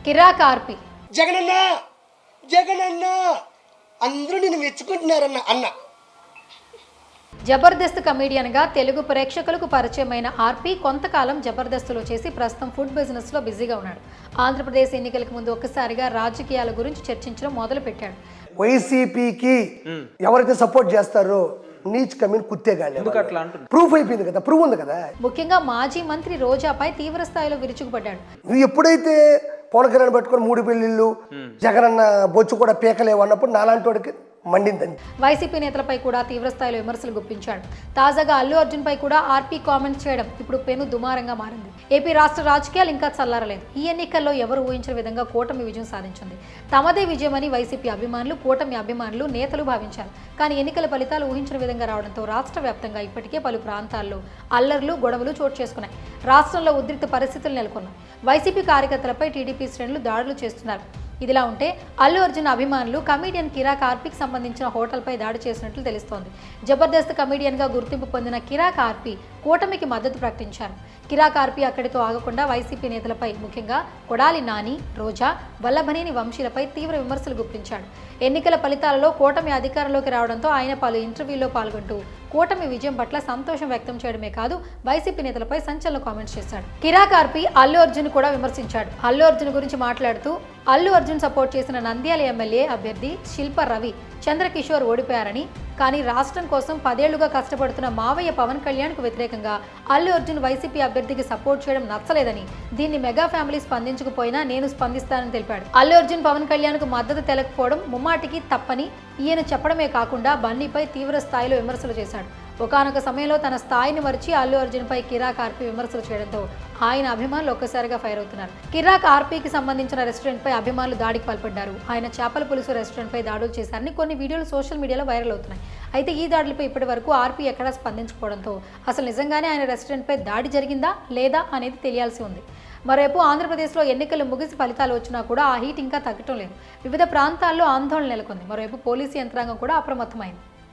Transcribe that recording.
కిరాక్ ఆర్పి. జగనన్న జగనన్న అందరూ నిన్ను మెచ్చుకుంటున్నారన్న అన్న. జబర్దస్త్ కమీడియన్గా తెలుగు ప్రేక్షకులకు పరిచయమైన ఆర్పి కొంతకాలం జబర్దస్త్లో చేసి ప్రస్తుతం ఫుడ్ బిజినెస్లో బిజీగా ఉన్నాడు. ఆంధ్రప్రదేశ్ ఎన్నికలకు ముందు ఒక్కసారిగా రాజకీయాల గురించి చర్చించడం మొదలుపెట్టాడు. వైసీపీకి ఎవరైతే సపోర్ట్ చేస్తారో నీచ్ కమీన్ కుత్తేగాలి. ప్రూఫ్ అయిపోయింది కదా, ప్రూవ్ ఉంది కదా. ముఖ్యంగా మాజీ మంత్రి రోజాపై తీవ్ర స్థాయిలో విరుచుకుపడ్డాడు. నువ్వు ఎప్పుడైతే పవన్ కళ్యాణ్ పెట్టుకుని 3 పెళ్లిళ్ళు జగనన్న బొచ్చు కూడా పీకలేవు అన్నప్పుడు నాలాంటి వాడికి మండిందని. వైసీపీ నేతలపై కూడా తీవ్ర స్థాయిలో విమర్శలు గుప్పించాడు. తాజాగా అల్లు అర్జున్ పై కూడా ఆర్పి కామెంట్స్ చేయడం ఇప్పుడు పెను దుమారంగా మారింది. ఏపీ రాష్ట్ర రాజకీయాలు ఇంకా చల్లారలేదు. ఈ ఎన్నికల్లో ఎవరు ఊహించిన విధంగా కూటమి విజయం సాధించింది. తమదే విజయమని వైసీపీ అభిమానులు, కూటమి అభిమానులు, నేతలు భావించారు. కానీ ఎన్నికల ఫలితాలు ఊహించిన విధంగా రావడంతో రాష్ట్ర వ్యాప్తంగా ఇప్పటికే పలు ప్రాంతాల్లో అల్లర్లు, గొడవలు చోటు చేసుకున్నాయి. రాష్ట్రంలో ఉద్రిక్త పరిస్థితులు నెలకొన్నాయి. వైసీపీ కార్యకర్తలపై టీడీపీ శ్రేణులు దాడులు చేస్తున్నారు. ఇదిలా ఉంటే అల్లు అర్జున్ అభిమానులు కమీడియన్ కిరాక్ ఆర్పికి సంబంధించిన హోటల్పై దాడి చేసినట్లు తెలుస్తోంది. జబర్దస్త్ కమీడియన్గా గుర్తింపు పొందిన కిరాక్ ఆర్పి కూటమికి మద్దతు ప్రకటించారు. కిరాక్ ఆర్పి అక్కడితో ఆగకుండా వైసీపీ నేతలపై, ముఖ్యంగా కొడాలి నాని, రోజా, వల్లభనేని వంశీలపై తీవ్ర విమర్శలు గుప్పించాడు. ఎన్నికల ఫలితాలలో కూటమి అధికారంలోకి రావడంతో ఆయన పలు ఇంటర్వ్యూల్లో పాల్గొంటూ కూటమి విజయం పట్ల సంతోషం వ్యక్తం చేయడమే కాదు వైసీపీ నేతలపై సంచలన కామెంట్స్ చేశాడు. కిరాక్ ఆర్పి అల్లు అర్జున్ కూడా విమర్శించాడు. అల్లు అర్జున్ గురించి మాట్లాడుతూ అల్లు అర్జున్ సపోర్ట్ చేసిన నంద్యాల ఎమ్మెల్యే అభ్యర్థి శిల్ప రవి, చంద్రకిషోర్ ఓడిపోయారని, కానీ రాష్ట్రం కోసం 10 ఏళ్లుగా కష్టపడుతున్న మావయ్య పవన్ కళ్యాణ్కు వ్యతిరేకంగా అల్లు అర్జున్ వైసీపీ అభ్యర్థికి సపోర్ట్ చేయడం నచ్చలేదని, దీన్ని మెగా ఫ్యామిలీ స్పందించకపోయినా నేను స్పందిస్తానని తెలిపాడు. అల్లు అర్జున్ పవన్ కళ్యాణ్కు మద్దతు తెలకపోవడం ముమ్మాటికి తప్పని ఈయన చెప్పడమే కాకుండా బన్నీపై తీవ్ర స్థాయిలో విమర్శలు చేశాడు. ఒకానొక సమయంలో తన స్థాయిని మరిచి అల్లు అర్జున్పై కిరాక్ ఆర్పి విమర్శలు చేయడంతో ఆయన అభిమానులు ఒక్కసారిగా ఫైర్ అవుతున్నారు. కిరాక్ ఆర్పికి సంబంధించిన రెస్టారెంట్పై అభిమానులు దాడికి పాల్పడ్డారు. ఆయన చేపల పులుసు రెస్టారెంట్పై దాడులు చేశారని కొన్ని వీడియోలు సోషల్ మీడియాలో వైరల్ అవుతున్నాయి. అయితే ఈ దాడులపై ఇప్పటి వరకు ఆర్పి ఎక్కడా స్పందించకపోవడంతో అసలు నిజంగానే ఆయన రెస్టారెంట్పై దాడి జరిగిందా లేదా అనేది తెలియాల్సి ఉంది. మరోవైపు ఆంధ్రప్రదేశ్లో ఎన్నికలు ముగిసి ఫలితాలు వచ్చినా కూడా ఆ హీట్ ఇంకా తగ్గటం లేదు. వివిధ ప్రాంతాల్లో ఆందోళన నెలకొంది. మరోవైపు పోలీసు యంత్రాంగం కూడా అప్రమత్తమైంది.